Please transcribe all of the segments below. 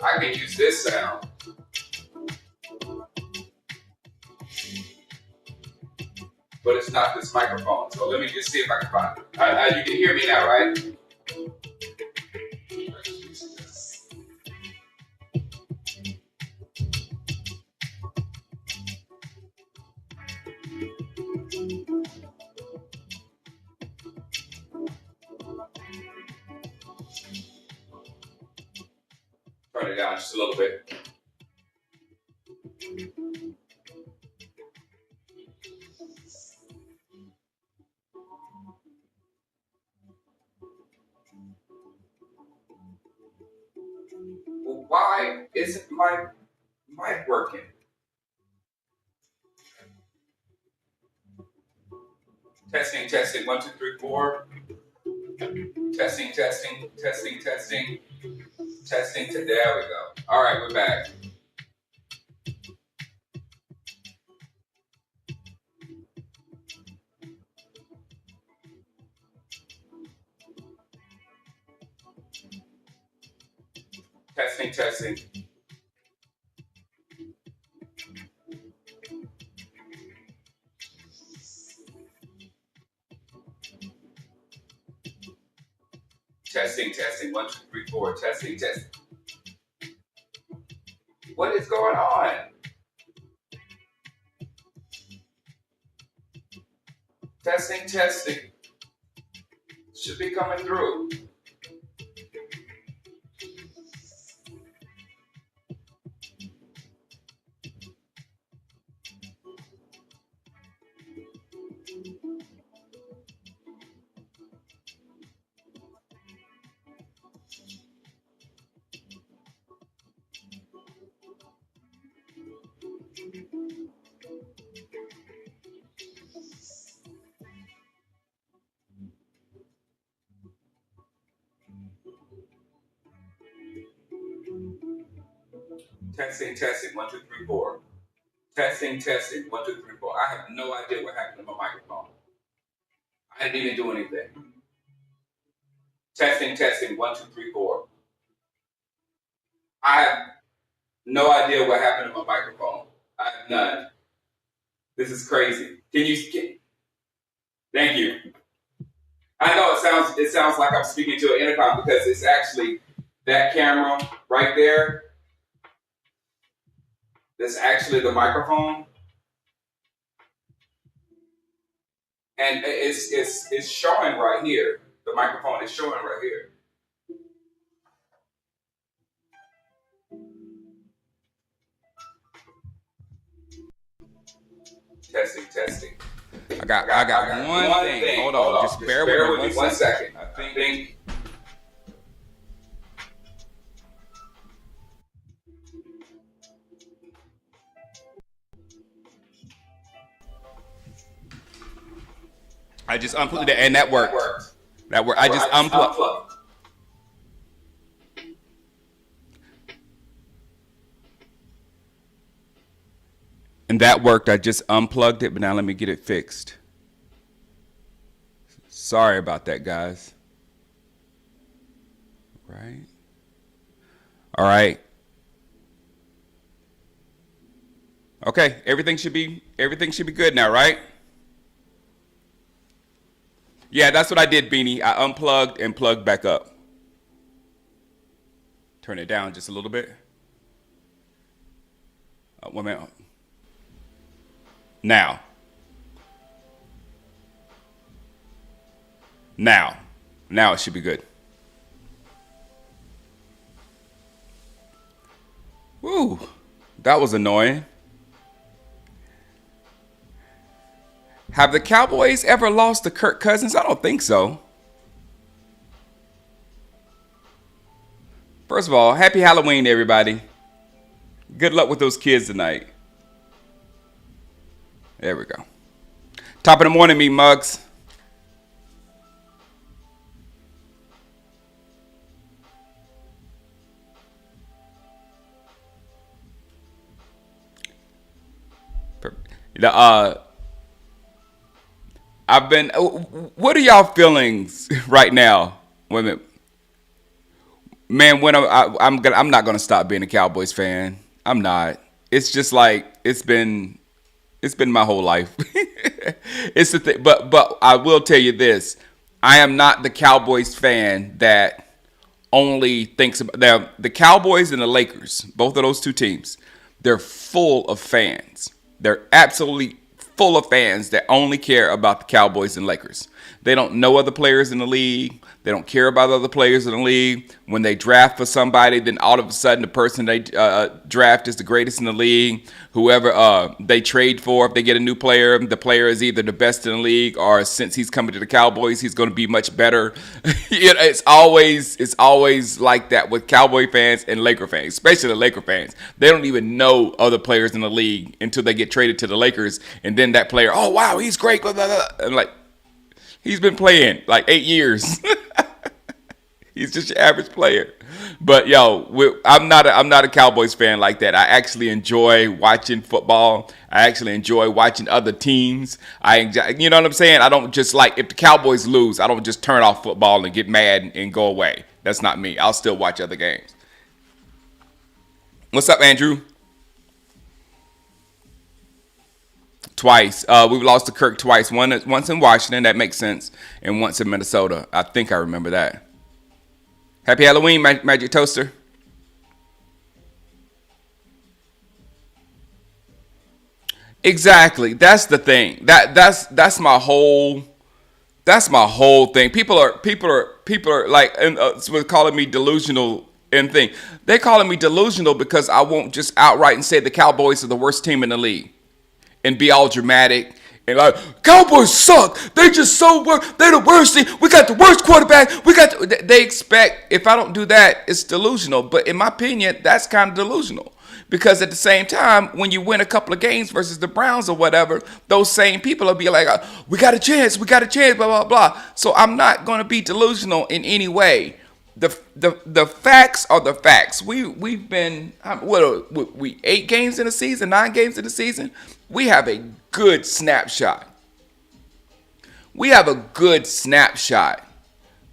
I can use this sound, but it's not this microphone. So let me just see if I can find it. You can hear me now, right? Turn it down just a little bit. Well, why isn't my mic working? Testing, testing, 1, 2, 3, 4. Testing, testing, testing, testing, testing. There we go. All right, we're back. Testing, testing. Testing, testing, 1, 2, 3, 4. Testing, testing. What is going on? Testing, testing. Should be coming through. Testing, testing, 1, 2, 3, 4. Testing, testing, 1, 2, 3, 4. I have no idea what happened to my microphone. I didn't even do anything. Testing, testing, 1, 2, 3, 4. I have no idea what happened to my microphone. I have none. This is crazy. Thank you. I know it sounds like I'm speaking to an intercom because it's actually that camera right there. That's actually the microphone. And it's showing right here. The microphone is showing right here. Testing, testing. I got one thing. Hold on. Just bear with me 1 second. I think. I just unplugged it and that worked. That worked. I just unplugged. And that worked. I just unplugged it, but now let me get it fixed. Sorry about that, guys. Right. All right. Okay, everything should be good now, right? Yeah, that's what I did, Beanie. I unplugged and plugged back up. Turn it down just a little bit. 1 minute. Now it should be good. Woo, that was annoying. Have the Cowboys ever lost to Kirk Cousins? I don't think so. First of all, happy Halloween, everybody. Good luck with those kids tonight. There we go. Top of the morning, me mugs. What are y'all feelings right now? Wait a minute. Man, when I'm not gonna stop being a Cowboys fan. I'm not. It's just like it's been my whole life. It's the thing, but I will tell you this: I am not the Cowboys fan that only thinks about the Cowboys and the Lakers. Both of those two teams, they're full of fans. They're absolutely full of fans that only care about the Cowboys and Lakers. They don't know other players in the league. They don't care about other players in the league. When they draft for somebody, then all of a sudden the person they draft is the greatest in the league. Whoever they trade for, if they get a new player, the player is either the best in the league, or since he's coming to the Cowboys, he's going to be much better. It's always like that with Cowboy fans and Laker fans, especially the Laker fans. They don't even know other players in the league until they get traded to the Lakers, and then that player, oh wow, he's great, blah, blah, blah. And like, he's been playing like 8 years. He's just your average player. But I'm not a Cowboys fan like that. I actually enjoy watching football. I actually enjoy watching other teams. You know what I'm saying? I don't just like, if the Cowboys lose, I don't just turn off football and get mad and go away. That's not me. I'll still watch other games. What's up, Andrew? Twice. We've lost to Kirk twice. Once in Washington, that makes sense, and once in Minnesota. I think I remember that. Happy Halloween, Magic Toaster. Exactly. That's the thing. That's my whole thing. People are like, and calling me delusional and thing. They're calling me delusional because I won't just outright and say the Cowboys are the worst team in the league and be all dramatic and like, Cowboys suck. They just they're the worst team. We got the worst quarterback. They expect, if I don't do that, it's delusional. But in my opinion, that's kind of delusional. Because at the same time, when you win a couple of games versus the Browns or whatever, those same people will be like, we got a chance, blah, blah, blah. So I'm not going to be delusional in any way. The facts are the facts. We've been, we 8 games in the season, 9 games in the season. We have a good snapshot.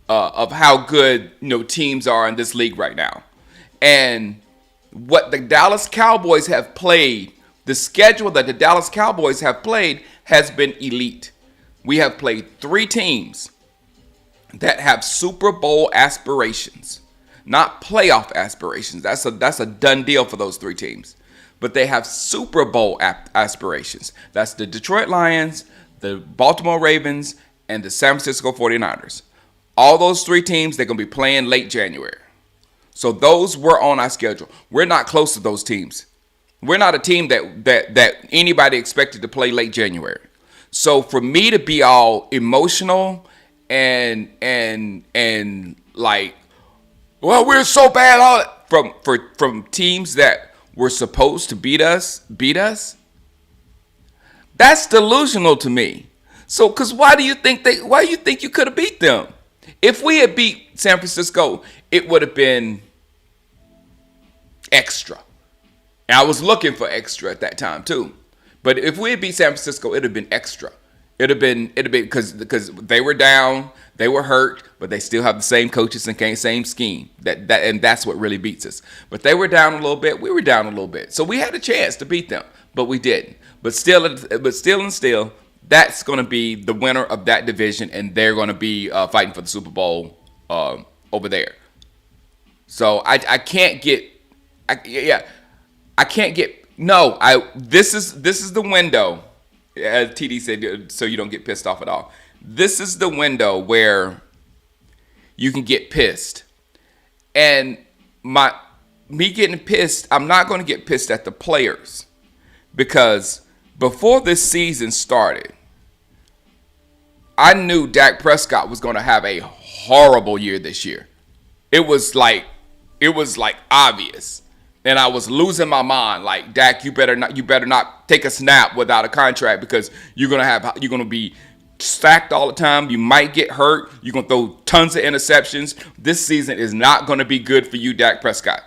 Of how good teams are in this league right now, and what the Dallas Cowboys have played. The schedule that the Dallas Cowboys have played has been elite. We have played 3 teams that have Super Bowl aspirations, not playoff aspirations. That's a done deal for those 3 teams. But they have Super Bowl aspirations. That's the Detroit Lions, the Baltimore Ravens, and the San Francisco 49ers. All those 3 teams, they're going to be playing late January. So those were on our schedule. We're not close to those teams. We're not a team that anybody expected to play late January. So for me to be all emotional and like, well, we're so bad from teams that were supposed to beat us, that's delusional to me. So, because why do you think you could have beat them? If we had beat San Francisco, it would have been extra. And I was looking for extra at that time too. But if we had beat San Francisco, it'd have been extra. It'd have been because they were down, they were hurt, but they still have the same coaches and same scheme. And that's what really beats us. But they were down a little bit, we were down a little bit. So we had a chance to beat them, but we didn't. But still, that's going to be the winner of that division, and they're going to be fighting for the Super Bowl over there. So I can't get, this is the window, as TD said, so you don't get pissed off at all. This is the window where you can get pissed. And me getting pissed, I'm not going to get pissed at the players, because before this season started, I knew Dak Prescott was going to have a horrible year this year. It was like obvious. And I was losing my mind. Like, Dak, you better not take a snap without a contract, because you're gonna be sacked all the time. You might get hurt. You're gonna throw tons of interceptions. This season is not gonna be good for you, Dak Prescott.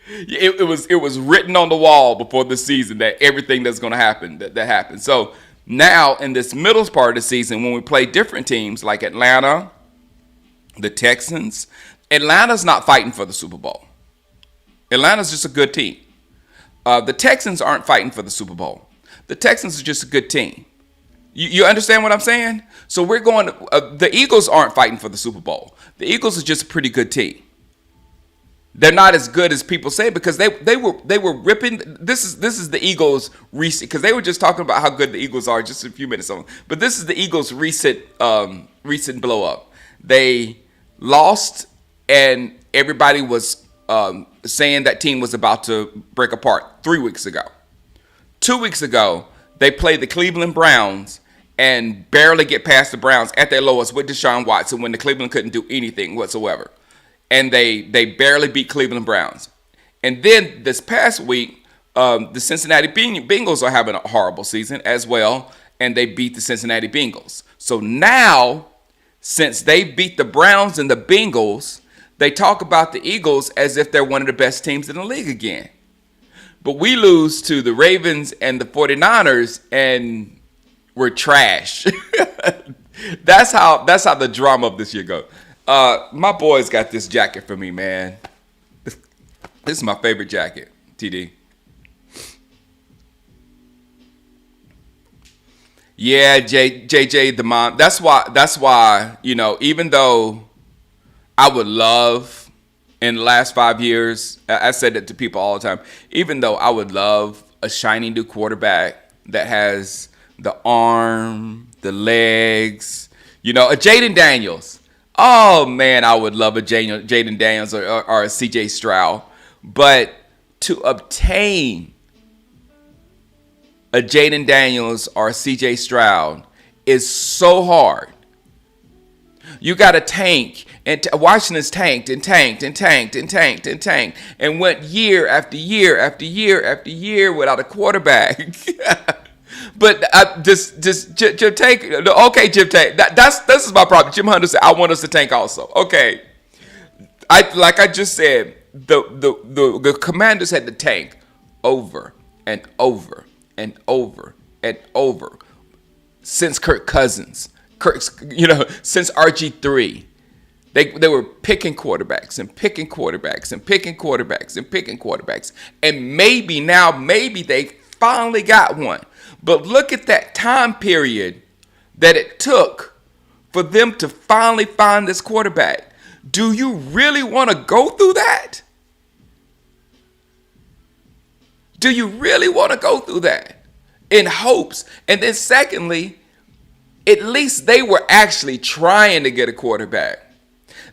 It was written on the wall before the season that everything that's gonna happen that happened. So now in this middle part of the season, when we play different teams like Atlanta, the Texans. Atlanta's not fighting for the Super Bowl. Atlanta's just a good team. The Texans aren't fighting for the Super Bowl. The Texans are just a good team. You understand what I'm saying? So we're going. The Eagles aren't fighting for the Super Bowl. The Eagles are just a pretty good team. They're not as good as people say because they were ripping. This is the Eagles recent, because they were just talking about how good the Eagles are just a few minutes ago. But this is the Eagles recent blow up. They lost, and everybody was saying that team was about to break apart 3 weeks ago. 2 weeks ago, they played the Cleveland Browns and barely get past the Browns at their lowest with Deshaun Watson when the Cleveland couldn't do anything whatsoever. And they barely beat Cleveland Browns. And then this past week, the Cincinnati Bengals are having a horrible season as well, and they beat the Cincinnati Bengals. So now, since they beat the Browns and the Bengals, they talk about the Eagles as if they're one of the best teams in the league again. But we lose to the Ravens and the 49ers, and we're trash. That's how the drama of this year goes. My boys got this jacket for me, man. This is my favorite jacket, TD. Yeah, JJ, the mom. That's why, even though I would love, in the last 5 years, I said it to people all the time, even though I would love a shiny new quarterback that has the arm, the legs, a Jaden Daniels. Oh, man, I would love a Jaden Daniels or a CJ Stroud. But to obtain a Jaden Daniels or a CJ Stroud is so hard. You got to tank. And Washington's tanked and tanked and tanked and tanked and tanked and went year after year after year after year without a quarterback. But Jim Tank. Okay, Jim Tank. This is my problem. Jim Hunter said, "I want us to tank also." Okay, like I just said, the Commanders had to tank over and over and over and over since Kirk Cousins. Since RG3. They were picking quarterbacks and picking quarterbacks and picking quarterbacks and picking quarterbacks. And maybe they finally got one. But look at that time period that it took for them to finally find this quarterback. Do you really want to go through that? Do you really want to go through that? In hopes. And then secondly, at least they were actually trying to get a quarterback.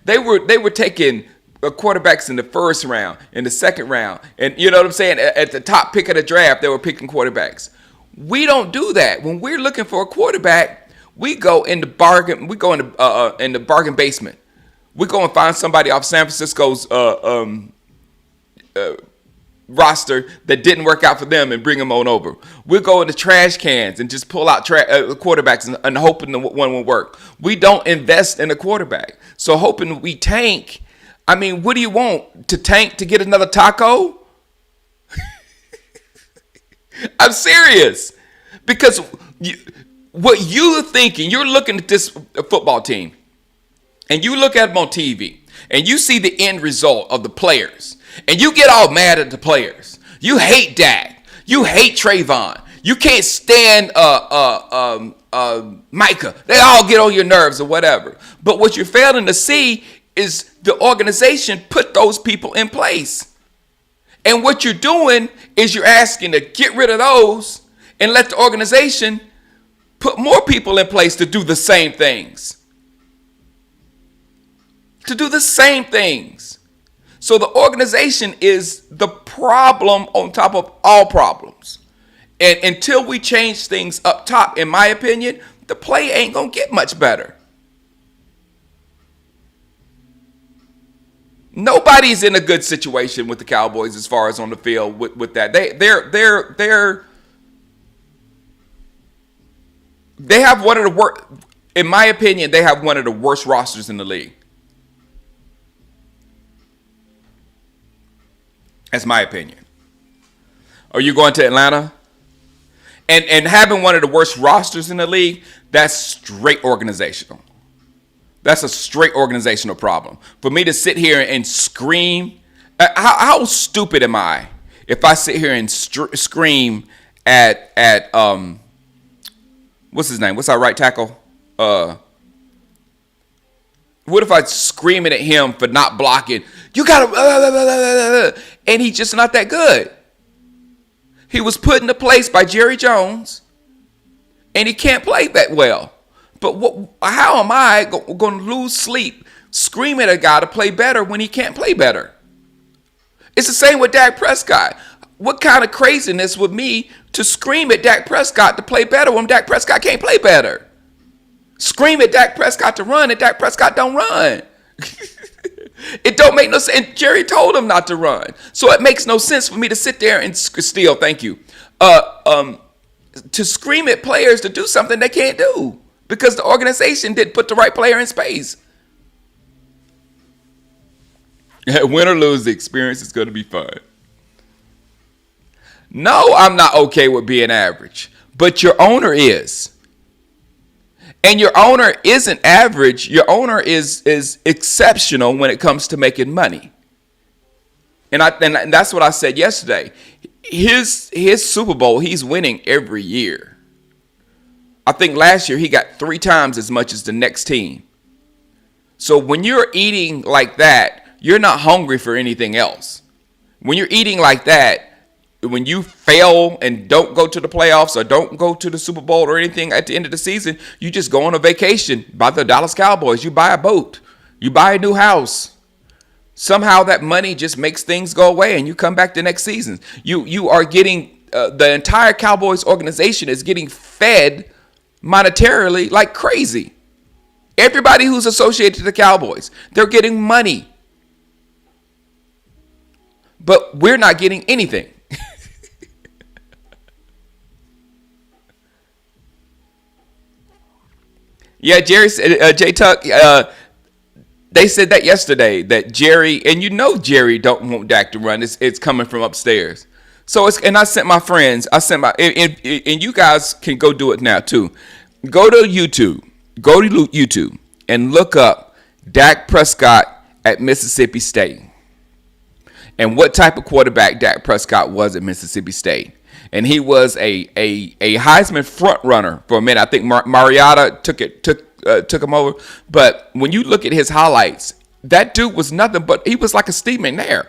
They were taking quarterbacks in the first round, in the second round, and you know what I'm saying. At the top pick of the draft, they were picking quarterbacks. We don't do that. When we're looking for a quarterback, we go in the bargain. We go in the bargain basement. We go and find somebody off San Francisco's roster that didn't work out for them and bring them on over. We'll go in the trash cans and just pull out quarterbacks and hoping the one will work. We don't invest in a quarterback. So hoping we tank. I mean, what do you want? To tank to get another taco? I'm serious. Because what you're thinking, you're looking at this football team and you look at them on TV and you see the end result of the players. And you get all mad at the players. You hate Dak. You hate Trayvon. You can't stand Micah. They all get on your nerves or whatever. But what you're failing to see is the organization put those people in place. And what you're doing is you're asking to get rid of those and let the organization put more people in place to do the same things. To do the same things. So the organization is the problem on top of all problems. And until we change things up top, in my opinion, the play ain't going to get much better. Nobody's in a good situation with the Cowboys as far as on the field with that. They have one of the worst, in my opinion, they have one of the worst rosters in the league. That's my opinion. Are you going to Atlanta? And having one of the worst rosters in the league, that's straight organizational. That's a straight organizational problem. For me to sit here and scream, how stupid am I if I sit here and scream at what's his name? What's our right tackle? What if I screaming at him for not blocking? You gotta, and he's just not that good. He was put into place by Jerry Jones, and he can't play that well. But how am I going to lose sleep screaming at a guy to play better when he can't play better? It's the same with Dak Prescott. What kind of craziness would me to scream at Dak Prescott to play better when Dak Prescott can't play better? Scream at Dak Prescott to run and Dak Prescott don't run. It don't make no sense. And Jerry told him not to run. So it makes no sense for me to sit there and steal, thank you, to scream at players to do something they can't do because the organization didn't put the right player in space. Win or lose, the experience is going to be fun. No, I'm not okay with being average, but your owner is. And your owner isn't average. Your owner is exceptional when it comes to making money. And that's what I said yesterday. His Super Bowl, he's winning every year. I think last year he got 3 times as much as the next team. So when you're eating like that, you're not hungry for anything else. When you're eating like that, when you fail and don't go to the playoffs or don't go to the Super Bowl or anything at the end of the season, you just go on a vacation by the Dallas Cowboys. You buy a boat. You buy a new house. Somehow that money just makes things go away and you come back the next season. You are getting, the entire Cowboys organization is getting fed monetarily like crazy. Everybody who's associated to the Cowboys, they're getting money. But we're not getting anything. Yeah, Jerry said, Jay Tuck, they said that yesterday, that Jerry, and Jerry don't want Dak to run. It's coming from upstairs. So and I sent my friends, and you guys can go do it now too. Go to YouTube and look up Dak Prescott at Mississippi State and what type of quarterback Dak Prescott was at Mississippi State. And he was a Heisman front runner for a minute. I think Mariota took him over. But when you look at his highlights, that dude was nothing but, he was like a Steve McNair.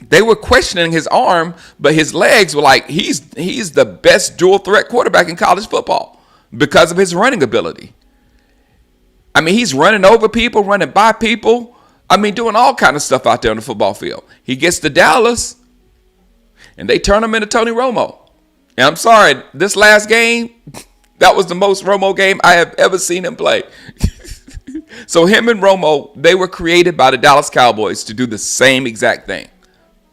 They were questioning his arm, but his legs were like, he's the best dual threat quarterback in college football because of his running ability. I mean, he's running over people, running by people. I mean, doing all kind of stuff out there on the football field. He gets to Dallas, and they turn him into Tony Romo. And I'm sorry, this last game, that was the most Romo game I have ever seen him play. So him and Romo, they were created by the Dallas Cowboys to do the same exact thing.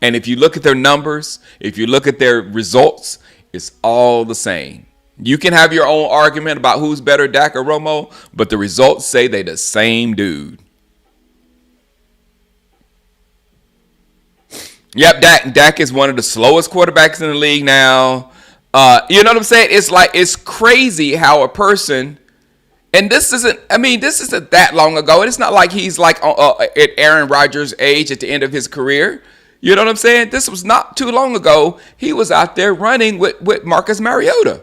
And if you look at their numbers, if you look at their results, it's all the same. You can have your own argument about who's better, Dak or Romo, but the results say they the same dude. Yep, Dak is one of the slowest quarterbacks in the league now. You know what I'm saying? It's crazy how a person, and this isn't that long ago. And it's not like he's like at Aaron Rodgers' age at the end of his career. You know what I'm saying? This was not too long ago. He was out there running with Marcus Mariota.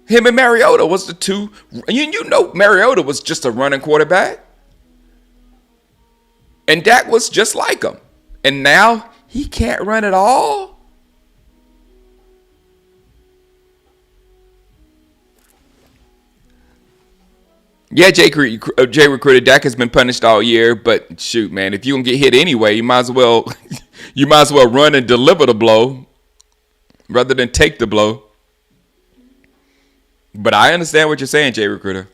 Him and Mariota was the two. Mariota was just a running quarterback. And Dak was just like him. And now he can't run at all. Yeah, Jay Recruiter, Dak has been punished all year, but shoot, man, if you can get hit anyway, you might as well run and deliver the blow rather than take the blow. But I understand what you're saying, Jay Recruiter.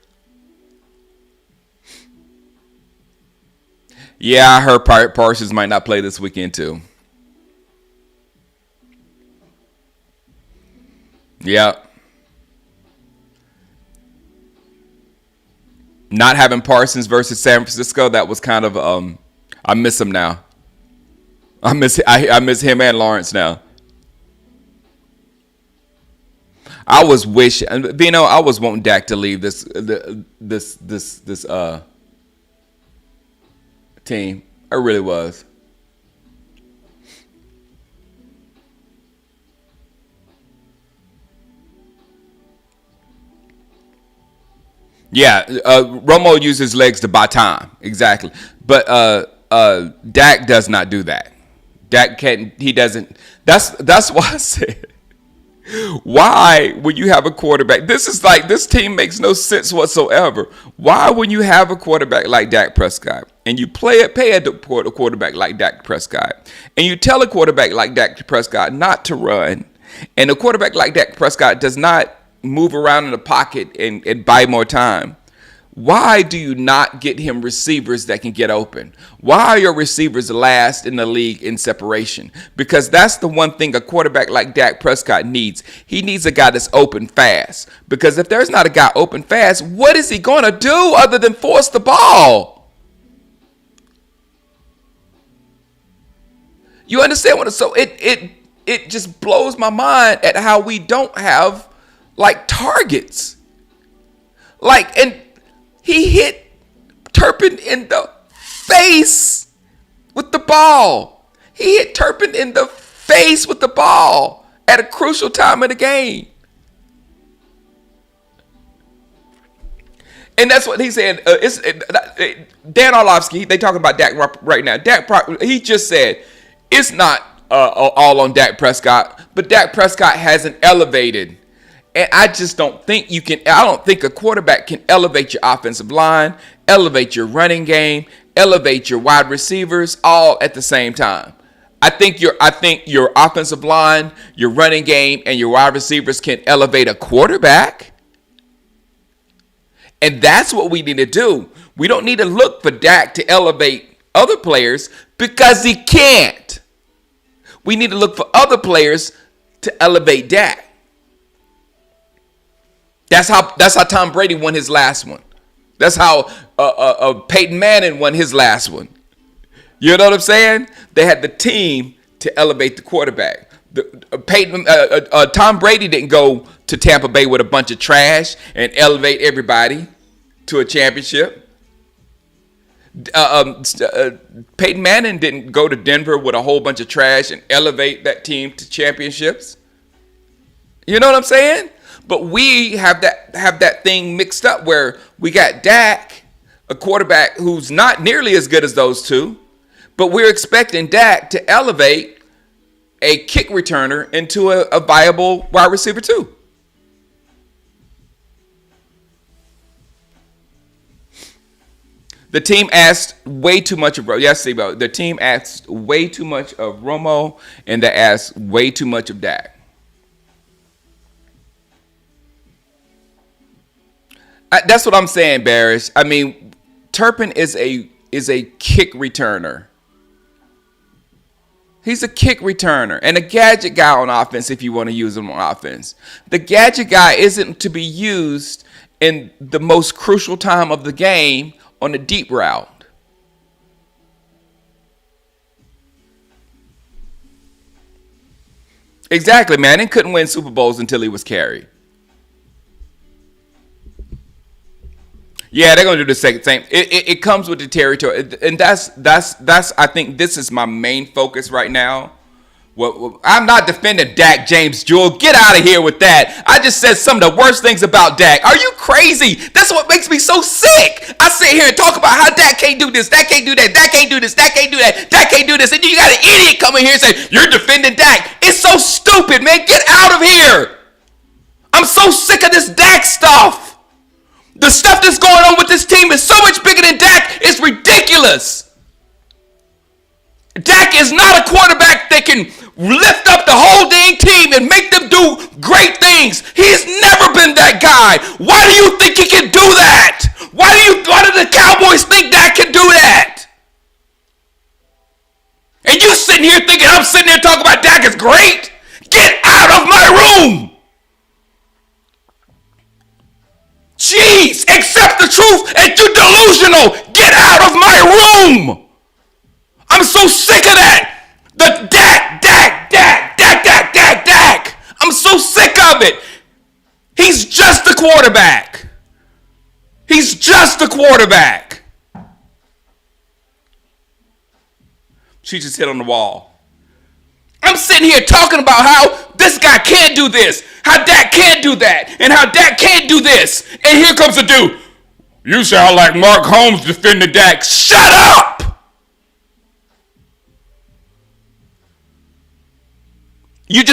Yeah, I heard Parsons might not play this weekend too. Yeah. Not having Parsons versus San Francisco, that was kind of I miss him now. I miss him and Lawrence now. I was wishing, I was wanting Dak to leave this team. I really was. Yeah, Romo uses his legs to buy time. Exactly. But Dak does not do that. Dak can't. He doesn't. That's why I said, why when you have a quarterback, this team makes no sense whatsoever. Why when you have a quarterback like Dak Prescott and you pay a quarterback like Dak Prescott and you tell a quarterback like Dak Prescott not to run, and a quarterback like Dak Prescott does not move around in the pocket and buy more time, why do you not get him receivers that can get open? Why are your receivers last in the league in separation? Because that's the one thing a quarterback like Dak Prescott needs. He needs a guy that's open fast. Because if there's not a guy open fast, what is he going to do other than force the ball? You understand what? So it just blows my mind at how we don't have targets. And he hit Turpin in the face with the ball. He hit Turpin in the face with the ball at a crucial time of the game. And that's what he said. Dan Orlovsky, they talking about Dak right now. He just said it's not all on Dak Prescott, but Dak Prescott hasn't elevated. And I just don't think you can. I don't think a quarterback can elevate your offensive line, elevate your running game, elevate your wide receivers all at the same time. I think your offensive line, your running game, and your wide receivers can elevate a quarterback. And that's what we need to do. We don't need to look for Dak to elevate other players because he can't. We need to look for other players to elevate Dak. That's how Tom Brady won his last one. That's how Peyton Manning won his last one. You know what I'm saying? They had the team to elevate the quarterback. Tom Brady didn't go to Tampa Bay with a bunch of trash and elevate everybody to a championship. Peyton Manning didn't go to Denver with a whole bunch of trash and elevate that team to championships. You know what I'm saying? But we have that thing mixed up where we got Dak, a quarterback who's not nearly as good as those two, but we're expecting Dak to elevate a kick returner into a viable wide receiver too. The team asked way too much of the team asked way too much of Romo, and they asked way too much of Dak. That's what I'm saying, Barish. I mean, Turpin is a kick returner. He's a kick returner and a gadget guy on offense if you want to use him on offense. The gadget guy isn't to be used in the most crucial time of the game on the deep route. Exactly, man. He couldn't win Super Bowls until he was carried. Yeah, they're gonna do the same. It comes with the territory, and that's. I think this is my main focus right now. Well, I'm not defending Dak, James Jewell. Get out of here with that. I just said some of the worst things about Dak. Are you crazy? That's what makes me so sick. I sit here and talk about how Dak can't do this, Dak can't do that, Dak can't do this, Dak can't do that, Dak can't do this, and you got an idiot coming here and say you're defending Dak. It's so stupid, man. Get out of here. I'm so sick of this Dak stuff. The stuff that's going on with this team is so much bigger than Dak. It's ridiculous. Dak is not a quarterback that can lift up the whole dang team and make them do great things. He's never been that guy. Why do you think he can do that? Why do the Cowboys think Dak can do that? And you sitting here thinking I'm sitting here talking about Dak is great? Get out of my room. Jeez, accept the truth and you're delusional. Get out of my room. I'm so sick of that. The Dak. I'm so sick of it. He's just a quarterback. He's just a quarterback. She just hit on the wall. I'm sitting here talking about how this guy can't do this, how Dak can't do that, and how Dak can't do this. And here comes a dude. You sound like Mark Holmes defending Dak. Shut up! You're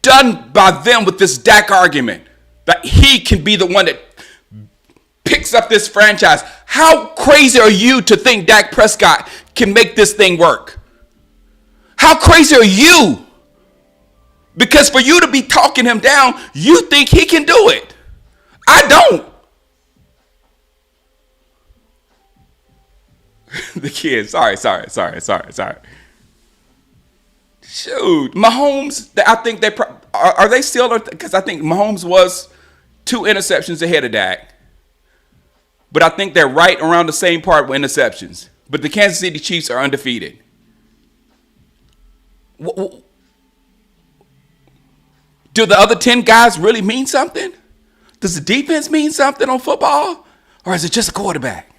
done by them with this Dak argument that he can be the one that picks up this franchise. How crazy are you to think Dak Prescott can make this thing work? How crazy are you? Because for you to be talking him down, you think he can do it. I don't. The kids, sorry. Shoot, Mahomes, I think they are they still, because I think Mahomes was 2 interceptions ahead of Dak. But I think they're right around the same part with interceptions. But the Kansas City Chiefs are undefeated. Do the other 10 guys really mean something? Does the defense mean something on football? Or is it just a quarterback?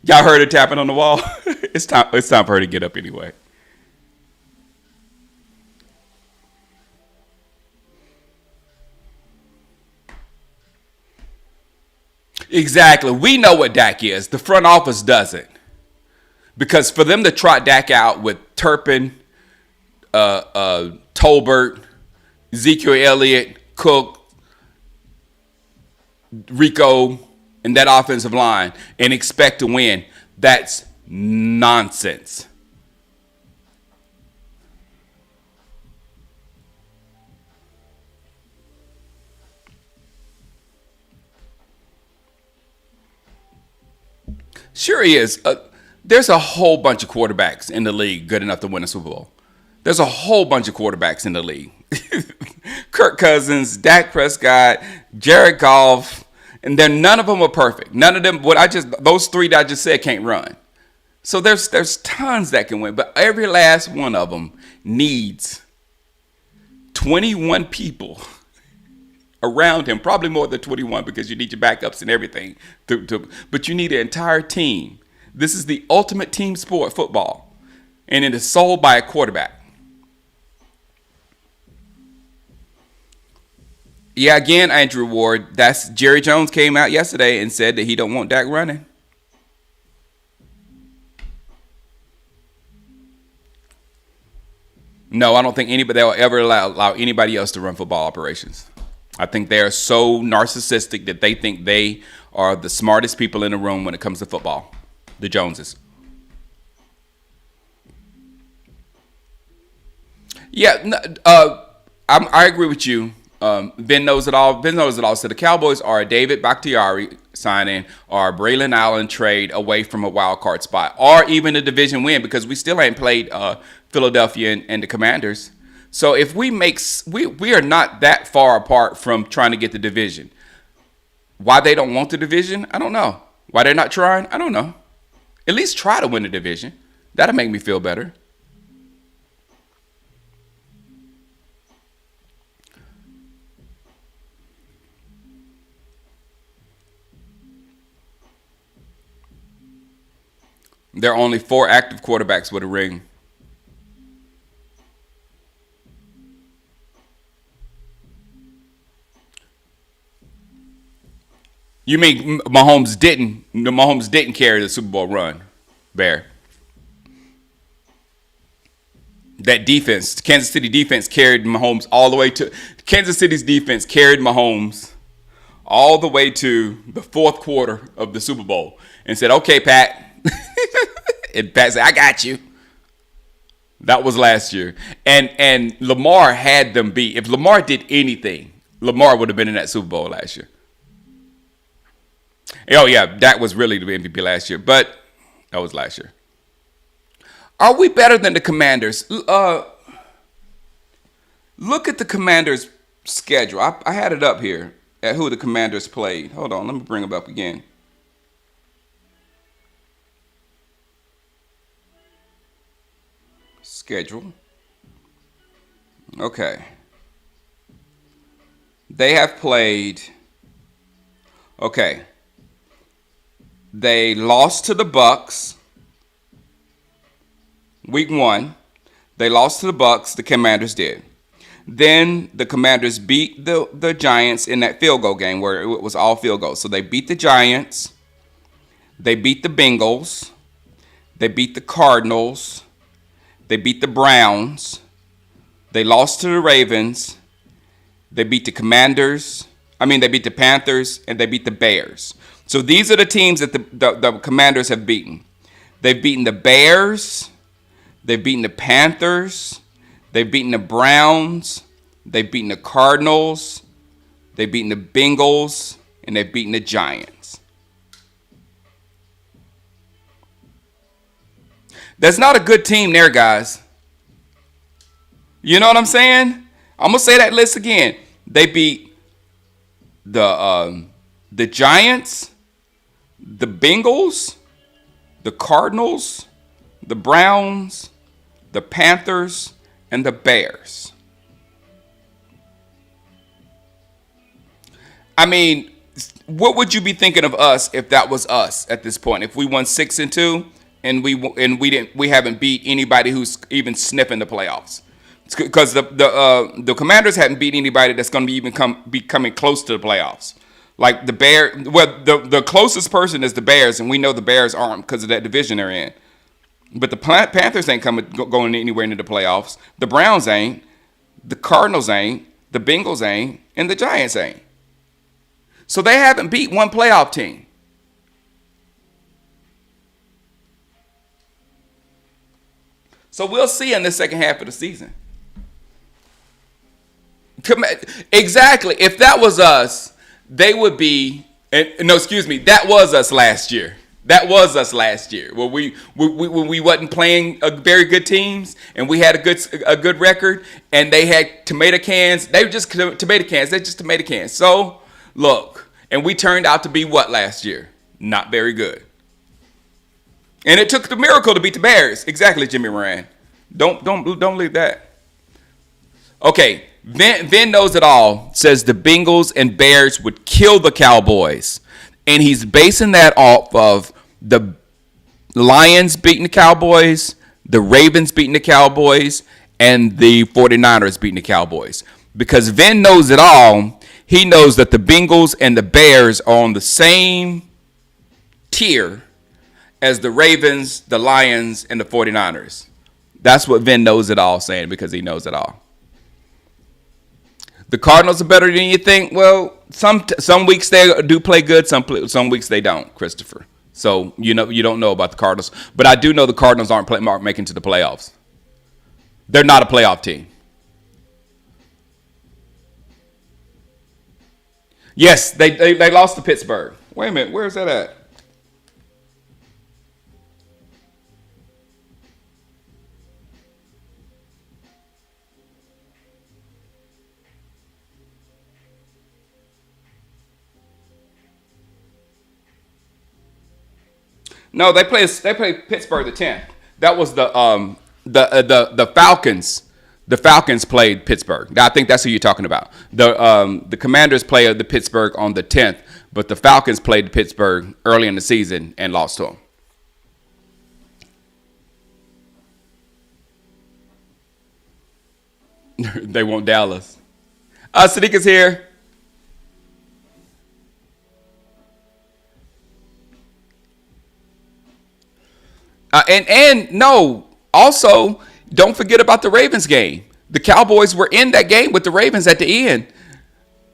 Y'all heard her tapping on the wall? It's time for her to get up anyway. Exactly. We know what Dak is. The front office doesn't. Because for them to trot Dak out with Turpin, Tolbert, Ezekiel Elliott, Cook, Rico, and that offensive line and expect to win, that's nonsense. Sure he is. There's a whole bunch of quarterbacks in the league good enough to win a Super Bowl. There's a whole bunch of quarterbacks in the league. Kirk Cousins, Dak Prescott, Jared Goff, and then none of them are perfect. None of them, those 3 that I just said can't run. So there's tons that can win, but every last one of them needs 21 people around him, probably more than 21 because you need your backups and everything. But you need an entire team. This is the ultimate team sport, football, and it is sold by a quarterback. Yeah, again, Andrew Ward, that's Jerry Jones came out yesterday and said that he don't want Dak running. No, I don't think anybody will ever allow anybody else to run football operations. I think they are so narcissistic that they think they are the smartest people in the room when it comes to football. The Joneses. Yeah, I agree with you. Ben knows it all. Ben knows it all. So the Cowboys are a David Bakhtiari signing or a Braylon Allen trade away from a wild card spot or even a division win because we still ain't played Philadelphia and the Commanders. So if we are not that far apart from trying to get the division. Why they don't want the division? I don't know. Why they're not trying? I don't know. At least try to win the division. That'll make me feel better. There are only 4 active quarterbacks with a ring. You mean Mahomes didn't carry the Super Bowl run, Bear? That defense, Kansas City defense carried Mahomes all the way to Kansas City's defense carried Mahomes all the way to the 4th quarter of the Super Bowl and said, "Okay, Pat." And Pat said, "I got you." That was last year. And Lamar had them beat. If Lamar did anything, Lamar would have been in that Super Bowl last year. Oh, yeah, that was really the MVP last year. But that was last year. Are we better than the Commanders? Look at the Commanders' schedule. I had it up here at who the Commanders played. Hold on, let me bring them up again. schedule. Okay. They have played. Okay. They lost to the Bucks week 1. They lost to the Bucks. The Commanders did. Then the Commanders beat the Giants in that field goal game where it was all field goals. So they beat the Giants. They beat the Bengals. They beat the Cardinals. They beat the Browns. They lost to the Ravens. They beat the Commanders. They beat the Panthers, and they beat the Bears. So these are the teams that the Commanders have beaten. They've beaten the Bears. They've beaten the Panthers. They've beaten the Browns. They've beaten the Cardinals. They've beaten the Bengals. And they've beaten the Giants. That's not a good team there, guys. You know what I'm saying? I'm going to say that list again. They beat the Giants, the Bengals, the Cardinals, the Browns, the Panthers, and the Bears. What would you be thinking of us if that was us at this point? If we won 6-2 and we haven't beat anybody who's even sniffing the playoffs? Because the Commanders hadn't beat anybody that's going to be coming close to the playoffs. Like the Bears, the closest person is the Bears, and we know the Bears aren't because of that division they're in. But the Panthers ain't going anywhere into the playoffs. The Browns ain't. The Cardinals ain't. The Bengals ain't. And the Giants ain't. So they haven't beat one playoff team. So we'll see in the second half of the season. Exactly. If that was us, they would be. No, excuse me. That was us last year. That was us last year. When we wasn't playing very good teams and we had a good record and they had tomato cans. They were just tomato cans. They're just tomato cans. So look, and we turned out to be what last year? Not very good. And it took the miracle to beat the Bears. Exactly, Jimmy Moran. Don't leave that. Okay, Vin knows it all. Says the Bengals and Bears would kill the Cowboys. And he's basing that off of the Lions beating the Cowboys, the Ravens beating the Cowboys, and the 49ers beating the Cowboys. Because Vin knows it all. He knows that the Bengals and the Bears are on the same tier as the Ravens, the Lions, and the 49ers. That's what Vin knows it all saying because he knows it all. The Cardinals are better than you think. Well, some weeks they do play good. Some weeks they don't, Christopher. So you don't know about the Cardinals, but I do know the Cardinals aren't making to the playoffs. They're not a playoff team. Yes, they lost to Pittsburgh. Wait a minute, where's that at? No, they play Pittsburgh the 10th. That was the Falcons. The Falcons played Pittsburgh. I think that's who you're talking about. The Commanders played the Pittsburgh on the 10th, but the Falcons played Pittsburgh early in the season and lost to them. They want Dallas. Sadiq is here. And no, also, don't forget about the Ravens game. The Cowboys were in that game with the Ravens at the end.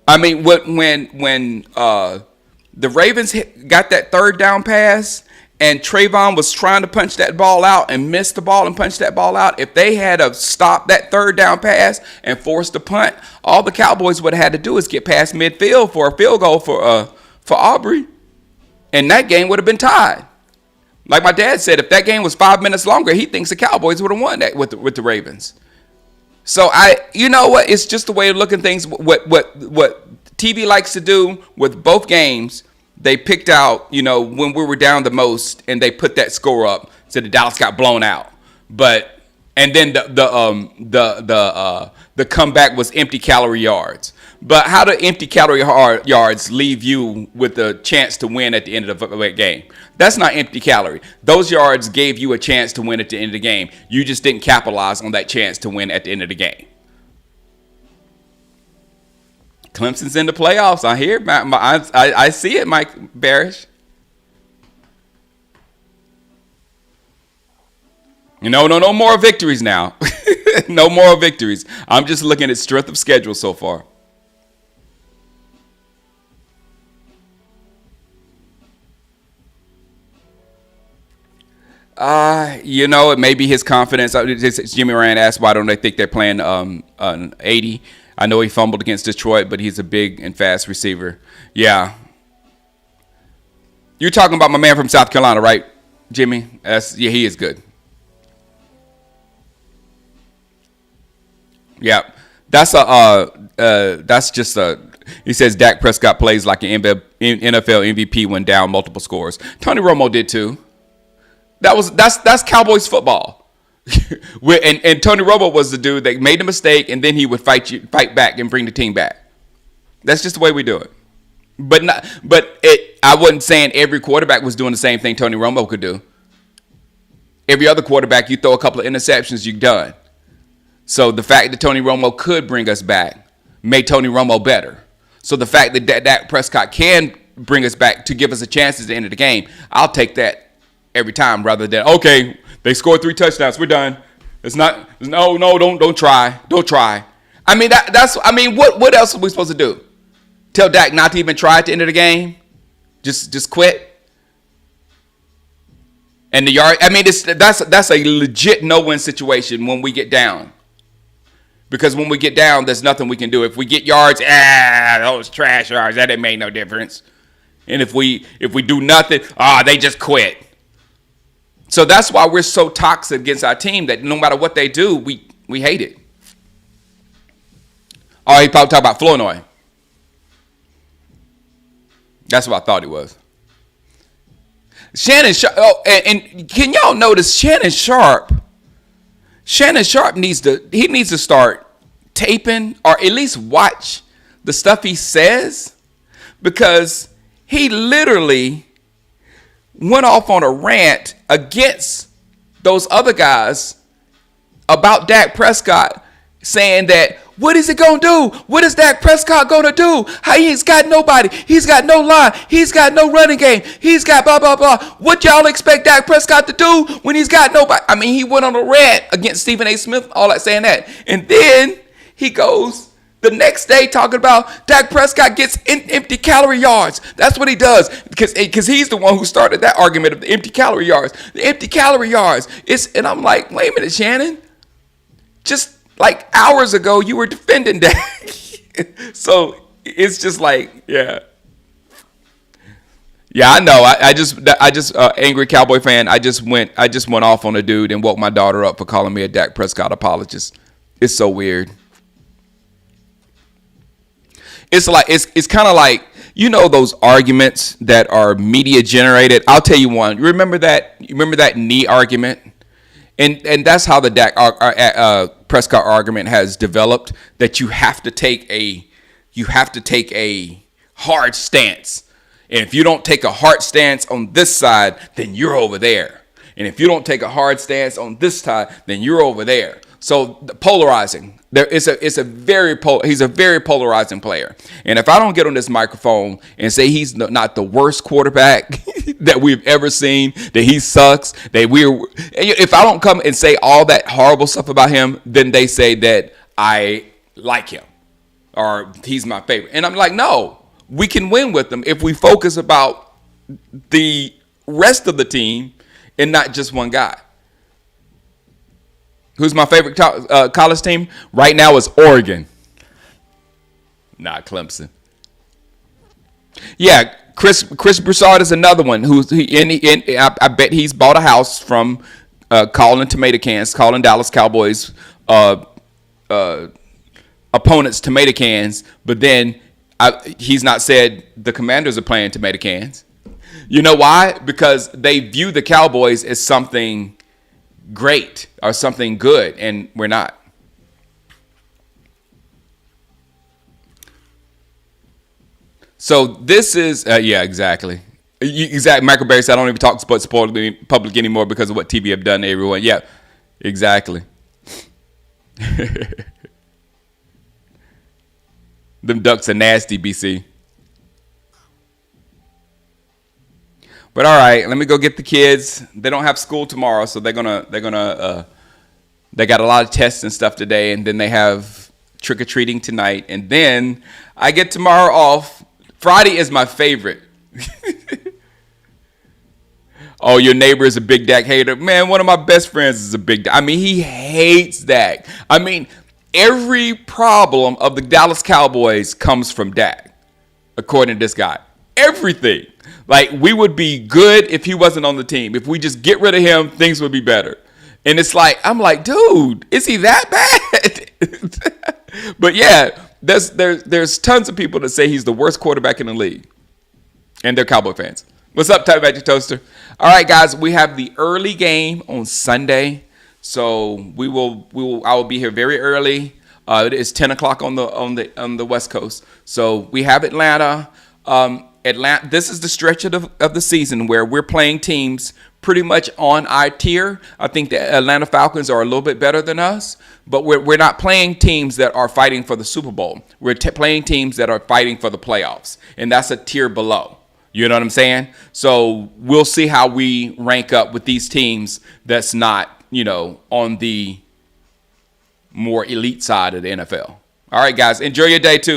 When the Ravens got that third down pass and Trayvon was trying to punch that ball out and missed the ball and punched that ball out, if they had stopped that third down pass and forced a punt, all the Cowboys would have had to do is get past midfield for a field goal for Aubrey, and that game would have been tied. Like my dad said, if that game was 5 minutes longer, he thinks the Cowboys would have won that with the Ravens. So you know what? It's just the way of looking things. What TV likes to do with both games, they picked out, when we were down the most, and they put that score up, so the Dallas got blown out. But And then the comeback was empty calorie yards. But how do empty calorie yards leave you with a chance to win at the end of the game? That's not empty calorie. Those yards gave you a chance to win at the end of the game. You just didn't capitalize on that chance to win at the end of the game. Clemson's in the playoffs. I hear. I see it, Mike Barish. No more victories now. No more victories. I'm just looking at strength of schedule so far. It may be his confidence. Jimmy Ryan asked, why don't they think they're playing 80? I know he fumbled against Detroit, but he's a big and fast receiver. Yeah. You're talking about my man from South Carolina, right, Jimmy? He is good. Yeah. That's just a. He says Dak Prescott plays like an NFL MVP when down multiple scores. Tony Romo did too. That's Cowboys football. and Tony Romo was the dude that made the mistake, and then he would fight back and bring the team back. That's just the way we do it. I wasn't saying every quarterback was doing the same thing Tony Romo could do. Every other quarterback, you throw a couple of interceptions, you're done. So the fact that Tony Romo could bring us back made Tony Romo better. So the fact that Dak Prescott can bring us back to give us a chance at the end of the game, I'll take that every time rather than, okay, they scored 3 touchdowns, we're done. It's not, don't try. I mean, what else are we supposed to do? Tell Dak not to even try at the end of the game? Just quit? And the yard, I mean, that's a legit no-win situation when we get down. Because when we get down, there's nothing we can do. If we get yards, those trash yards, that didn't make no difference. And if we do nothing, they just quit. So that's why we're so toxic against our team that no matter what they do, we hate it. Oh, he probably talked about Flournoy. That's what I thought it was. Shannon Sharp. Oh, and can y'all notice Shannon Sharp? Shannon Sharp needs to start taping or at least watch the stuff he says, because he literally went off on a rant against those other guys about Dak Prescott, saying that, what is it going to do? What is Dak Prescott going to do? He's got nobody. He's got no line. He's got no running game. He's got blah, blah, blah. What y'all expect Dak Prescott to do when he's got nobody? I mean, he went on a rant against Stephen A. Smith, all that, saying that. And then he goes the next day talking about Dak Prescott gets empty calorie yards. That's what he does, because he's the one who started that argument of the empty calorie yards. The empty calorie yards. And I'm like, wait a minute, Shannon. Just like hours ago, you were defending Dak. So it's just like, yeah, I know. I just angry Cowboy fan. I just went off on a dude and woke my daughter up for calling me a Dak Prescott apologist. It's so weird. It's like it's kind of like, those arguments that are media generated. I'll tell you one. You remember that knee argument? And that's how the Dak Prescott argument has developed, that you have to take a hard stance. And if you don't take a hard stance on this side, then you're over there. And if you don't take a hard stance on this side, then you're over there. So polarizing. He's a very polarizing player. And if I don't get on this microphone and say he's not the worst quarterback that we've ever seen, that he sucks, if I don't come and say all that horrible stuff about him, then they say that I like him or he's my favorite. And I'm like, no, we can win with him if we focus about the rest of the team and not just one guy. Who's my favorite college team right now is Oregon, not Clemson. Yeah, Chris Broussard is another one I bet he's bought a house from calling tomato cans, calling Dallas Cowboys opponents tomato cans, but then he's not said the Commanders are playing tomato cans. You know why? Because they view the Cowboys as something great or something good, and we're not. So this is, yeah, exactly. Exactly. Michael Berry said, I don't even talk sports public anymore because of what TV have done to everyone. Yeah, exactly. Them ducks are nasty, BC. But all right, let me go get the kids. They don't have school tomorrow, so they got a lot of tests and stuff today, and then they have trick or treating tonight, and then I get tomorrow off. Friday is my favorite. Oh, your neighbor is a big Dak hater. Man, one of my best friends is a big Dak. I mean, he hates Dak. I mean, every problem of the Dallas Cowboys comes from Dak, according to this guy. Everything. Like, we would be good if he wasn't on the team. If we just get rid of him, things would be better. And it's like, I'm like, dude, is he that bad? But yeah, there's tons of people that say he's the worst quarterback in the league. And they're Cowboy fans. What's up, Type Magic Toaster? All right, guys, we have the early game on Sunday. So I will be here very early. It is 10 o'clock on the West Coast. So we have Atlanta. Atlanta. This is the stretch of the season where we're playing teams pretty much on our tier. I think the Atlanta Falcons are a little bit better than us, but we're not playing teams that are fighting for the Super Bowl. We're playing teams that are fighting for the playoffs, and that's a tier below. You know what I'm saying? So we'll see how we rank up with these teams that's not, on the more elite side of the NFL. All right, guys, enjoy your day too, man.